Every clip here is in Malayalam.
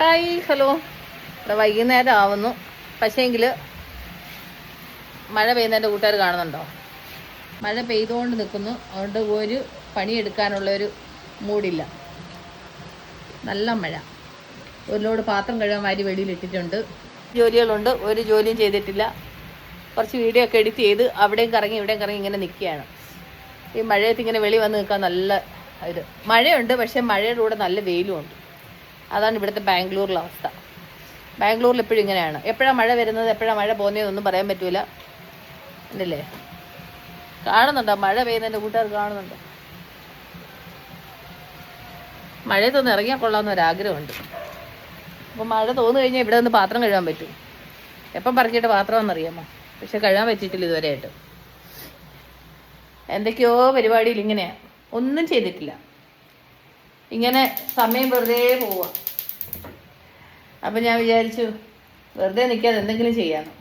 Hi hello. ഇവിടെ വൈകുന്നേരം ആവുന്നു. പക്ഷേങ്കിൽ മഴ പെയ്യുന്നതിൻ്റെ കൂട്ടുകാർ കാണുന്നുണ്ടോ? മഴ പെയ്തുകൊണ്ട് നിൽക്കുന്നു. അതുകൊണ്ട് ഒരു പണിയെടുക്കാനുള്ളൊരു മൂഡില്ല. നല്ല മഴ. ഒരു ലോഡ് പാത്രം കഴുകാൻ വാരി വെളിയിലിട്ടിട്ടുണ്ട്. ജോലികളുണ്ട്, ഒരു ജോലിയും ചെയ്തിട്ടില്ല. കുറച്ച് വീഡിയോ ഒക്കെ എഡിറ്റ് ചെയ്ത് അവിടെയും കറങ്ങി ഇവിടെയും കറങ്ങി ഇങ്ങനെ നിൽക്കുകയാണ്. ഈ മഴയത്ത് ഇങ്ങനെ വെളി വന്ന് നിൽക്കാൻ നല്ല ഇത്. മഴയുണ്ട്, പക്ഷേ മഴയുടെ കൂടെ നല്ല വെയിലുമുണ്ട്. അതാണ് ഇവിടുത്തെ ബാംഗ്ലൂരിലെ അവസ്ഥ. ബാംഗ്ലൂരിൽ എപ്പോഴും ഇങ്ങനെയാണ്. എപ്പോഴാണ് മഴ വരുന്നത്, എപ്പോഴാണ് മഴ പോകുന്നതെന്നൊന്നും പറയാൻ പറ്റൂല. അല്ലേ? കാണുന്നുണ്ടോ മഴ പെയ്യുന്നതിൻ്റെ കൂട്ടുകാർ കാണുന്നുണ്ടോ? മഴയത്തൊന്ന് ഇറങ്ങിയാൽ കൊള്ളാമെന്നൊരാഗ്രഹമുണ്ട്. അപ്പോൾ മഴ തോന്നു കഴിഞ്ഞാൽ ഇവിടെ നിന്ന് പാത്രം കഴുകാൻ പറ്റും. എപ്പം പറക്കിയിട്ട് പാത്രമെന്നറിയാമോ? പക്ഷെ കഴുകാൻ പറ്റിയിട്ടില്ല ഇതുവരെയായിട്ട്. എന്തൊക്കെയോ പരിപാടിയിൽ ഇങ്ങനെയാണ്. ഒന്നും ചെയ്തിട്ടില്ല. ഇങ്ങനെ സമയം വെറുതെ പോവുക. അപ്പം ഞാൻ വിചാരിച്ചു വെറുതെ നിൽക്കാതെ എന്തെങ്കിലും ചെയ്യാമെന്ന്.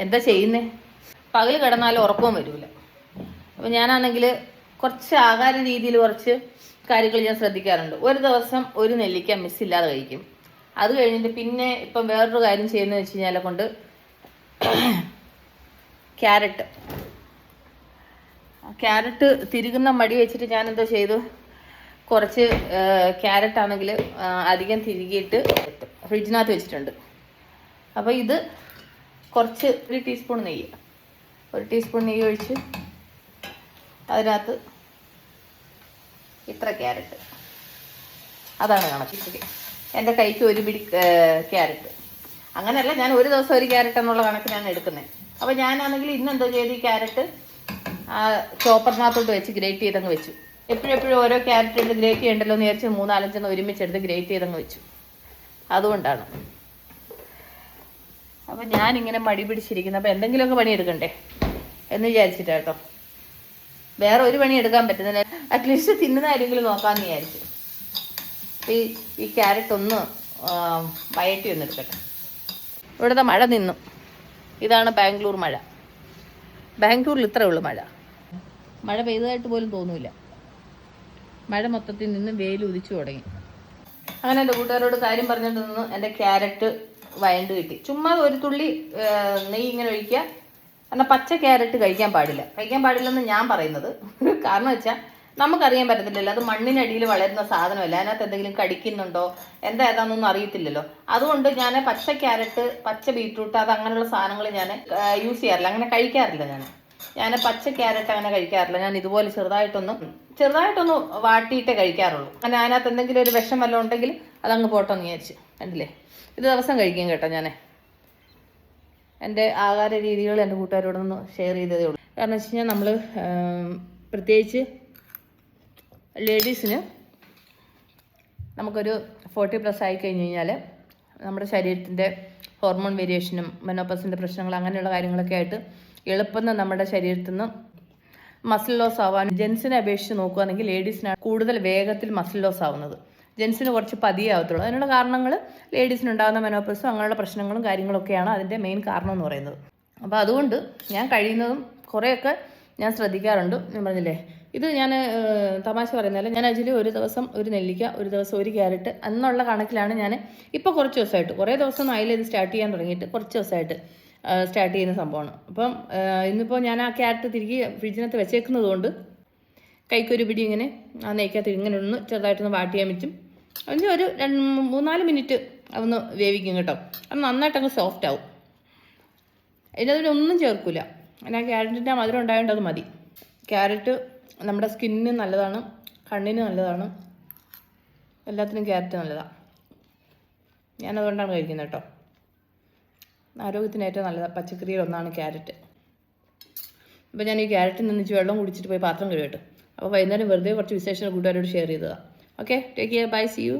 എന്താ ചെയ്യുന്നേ? പകൽ കിടന്നാലും ഉറക്കവും വരില്ല. അപ്പം ഞാനാണെങ്കിൽ കുറച്ച് ആഹാര രീതിയിൽ കുറച്ച് കാര്യങ്ങൾ ഞാൻ ശ്രദ്ധിക്കാറുണ്ട്. ഒരു ദിവസം ഒരു നെല്ലിക്ക മിസ്സില്ലാതെ കഴിക്കും. അത് കഴിഞ്ഞിട്ട് പിന്നെ ഇപ്പം വേറൊരു കാര്യം ചെയ്യുന്നത് വെച്ച് കഴിഞ്ഞാൽ കൊണ്ട് ക്യാരറ്റ് തിരുകുന്ന മടി വെച്ചിട്ട് ഞാൻ എന്തോ ചെയ്തു, കുറച്ച് ക്യാരറ്റ് ആണെങ്കിൽ അധികം തിരികിയിട്ട് ഫ്രിഡ്ജിനകത്ത് വെച്ചിട്ടുണ്ട്. അപ്പോൾ ഇത് കുറച്ച് ഒരു ടീസ്പൂൺ നെയ്യ് ഒഴിച്ച് അതിനകത്ത് ഇത്ര ക്യാരറ്റ്, അതാണ് കണക്ക്. എൻ്റെ കൈക്ക് ഒരു പിടി ക്യാരറ്റ്. അങ്ങനെയല്ല, ഞാൻ ഒരു ദിവസം ഒരു ക്യാരറ്റ് എന്നുള്ള കണക്കിനാണ് എടുക്കുന്നത്. അപ്പോൾ ഞാനാണെങ്കിൽ ഇന്നെന്തോ ചെയ്ത് ഈ ക്യാരറ്റ് ചോപ്പറിനകത്തോട്ട് വെച്ച് ഗ്രേറ്റ് ചെയ്തങ്ങ് വെച്ചു. എപ്പോഴും ഓരോ ക്യാരറ്റ് എടുത്ത് ഗ്രേറ്റ് ചെയ്യണ്ടല്ലോ എന്ന് വിചാരിച്ച് 3-4 ഒരുമിച്ചെടുത്ത് ഗ്രേറ്റ് ചെയ്തങ്ങ് വെച്ചു. അതുകൊണ്ടാണ്. അപ്പം ഞാനിങ്ങനെ മടി പിടിച്ചിരിക്കുന്നത്. അപ്പം എന്തെങ്കിലുമൊക്കെ പണിയെടുക്കണ്ടേ എന്ന് വിചാരിച്ചിട്ടാ കേട്ടോ. വേറെ ഒരു പണി എടുക്കാൻ പറ്റുന്നില്ല. അറ്റ്ലീസ്റ്റ് തിന്നുന്ന ആരെങ്കിലും നോക്കാമെന്ന് വിചാരിച്ചു. ഈ ക്യാരറ്റ് ഒന്ന് വയറ്റി ഒന്ന് എടുക്കട്ടെ. ഇവിടുത്തെ മഴ നിന്നു. ഇതാണ് ബാംഗ്ലൂർ മഴ. ബാംഗ്ലൂരിൽ ഇത്രേ ഉള്ളൂ മഴ പെയ്തതായിട്ട് പോലും തോന്നൂല. മഴ മൊത്തത്തിൽ നിന്ന് വെയിൽ ഉദിച്ചു തുടങ്ങി. അങ്ങനെ എൻ്റെ കൂട്ടുകാരോട് കാര്യം പറഞ്ഞിട്ട് നിന്ന് എൻ്റെ ക്യാരറ്റ് വയണ്ട് കിട്ടി. ചുമ്മാ ഒരു തുള്ളി നെയ്യ് ഇങ്ങനെ ഒഴിക്കുക. എന്നാൽ പച്ച ക്യാരറ്റ് കഴിക്കാൻ പാടില്ലെന്ന് ഞാൻ പറയുന്നത്. കാരണം വെച്ചാൽ നമുക്കറിയാൻ പറ്റത്തില്ലല്ലോ, അത് മണ്ണിനടിയിൽ വളരുന്ന സാധനമല്ല. അതിനകത്ത് എന്തെങ്കിലും കടിക്കുന്നുണ്ടോ ഏതാണെന്നൊന്നും അറിയത്തില്ലല്ലോ. അതുകൊണ്ട് ഞാൻ പച്ച ക്യാരറ്റ്, പച്ച ബീറ്റ്റൂട്ട്, അത് അങ്ങനെയുള്ള സാധനങ്ങൾ ഞാൻ യൂസ് ചെയ്യാറില്ല. അങ്ങനെ കഴിക്കാറില്ല. ഞാൻ പച്ച ക്യാരറ്റ് അങ്ങനെ കഴിക്കാറില്ല. ഞാൻ ഇതുപോലെ ചെറുതായിട്ടൊന്ന് വാട്ടിയിട്ടേ കഴിക്കാറുള്ളൂ. അങ്ങനെ അതിനകത്ത് എന്തെങ്കിലും ഒരു വിഷം വല്ലതും ഉണ്ടെങ്കിൽ അതങ്ങ് പോട്ടെന്ന് വിചാരിച്ച്. കണ്ടില്ലേ, ഇത് ദിവസം കഴിക്കും കേട്ടോ. ഞാൻ എൻ്റെ ആഹാര രീതികൾ എൻ്റെ കൂട്ടുകാരോടൊന്ന് ഷെയർ ചെയ്തതേ ഉള്ളൂ. കാരണം വെച്ച് കഴിഞ്ഞാൽ നമ്മൾ പ്രത്യേകിച്ച് ലേഡീസിന് നമുക്കൊരു 40+ ആയി കഴിഞ്ഞ് കഴിഞ്ഞാൽ നമ്മുടെ ശരീരത്തിൻ്റെ ഹോർമോൺ വേരിയേഷനും മെനോപ്പസിൻ്റെ പ്രശ്നങ്ങൾ അങ്ങനെയുള്ള കാര്യങ്ങളൊക്കെ ആയിട്ട് എളുപ്പം നമ്മുടെ ശരീരത്തിൽ നിന്ന് മസിൽ ലോസ് ആവാൻ ജെൻസിനെ അപേക്ഷിച്ച് നോക്കുകയാണെങ്കിൽ ലേഡീസിനാണ് കൂടുതൽ വേഗത്തിൽ മസിൽ ലോസ് ആവുന്നത്. ജെൻസിന് കുറച്ച് പതിയെ ആവത്തുള്ളൂ. അതിനുള്ള കാരണങ്ങൾ ലേഡീസിനുണ്ടാകുന്ന മെനോപ്പസും അങ്ങനെയുള്ള പ്രശ്നങ്ങളും കാര്യങ്ങളൊക്കെയാണ് അതിൻ്റെ മെയിൻ കാരണം എന്ന് പറയുന്നത്. അപ്പോൾ അതുകൊണ്ട് ഞാൻ കഴിയുന്നതും കുറേയൊക്കെ ഞാൻ ശ്രദ്ധിക്കാറുണ്ട്. ഞാൻ പറഞ്ഞില്ലേ, ഇത് ഞാൻ തമാശ പറയുന്നതല്ല. ഞാൻ ആക്ച്വലി ഒരു ദിവസം ഒരു നെല്ലിക്ക, ഒരു ദിവസം ഒരു ക്യാരറ്റ് എന്നുള്ള കണക്കിലാണ് ഞാൻ ഇപ്പോൾ കുറച്ച് ദിവസമായിട്ട്, കുറേ ദിവസം ആയില്ല ഇത് സ്റ്റാർട്ട് ചെയ്യാൻ തുടങ്ങിയിട്ട്, കുറച്ച് ദിവസമായിട്ട് സ്റ്റാർട്ട് ചെയ്യുന്ന സംഭവമാണ്. അപ്പം ഇന്നിപ്പോൾ ഞാൻ ആ ക്യാരറ്റ് തിരികെ ഫ്രിഡ്ജിനകത്ത് വെച്ചേക്കുന്നത് കൊണ്ട് കൈക്കൊരു പിടി ഇങ്ങനെ ആ നെയ്ക്കകത്ത് ഇങ്ങനെ ഒന്ന് ചെറുതായിട്ടൊന്ന് വാട്ടിയാൻ പറ്റും. അതിന് ഒരു 3-4 മിനിറ്റ് അതൊന്ന് വേവിക്കും കേട്ടോ. അത് നന്നായിട്ടങ്ങ് സോഫ്റ്റ് ആവും. അതിനൊന്നും ചേർക്കില്ല. അങ്ങനെ ക്യാരറ്റിൻ്റെ മധുരം ഉണ്ടായതുകൊണ്ട് അത് മതി. ക്യാരറ്റ് നമ്മുടെ സ്കിന്നിന് നല്ലതാണ്, കണ്ണിന് നല്ലതാണ്, എല്ലാത്തിനും ക്യാരറ്റ് നല്ലതാണ്. ഞാനതുകൊണ്ടാണ് കഴിക്കുന്നത് കേട്ടോ. ആരോഗ്യത്തിന് ഏറ്റവും നല്ലതാണ് പച്ചക്കറിയിലൊന്നാണ് ക്യാരറ്റ്. അപ്പോൾ ഞാൻ ഈ ക്യാരറ്റിൽ നിന്ന് വെള്ളം കുടിച്ചിട്ട് പോയി പാത്രം കഴുകട്ടെ. അപ്പോൾ വൈകുന്നേരം വെറുതെ കുറച്ച് വിശേഷങ്ങൾ കൂട്ടുകാരോട് ഷെയർ ചെയ്തതാണ്. Okay, take care, bye, see U.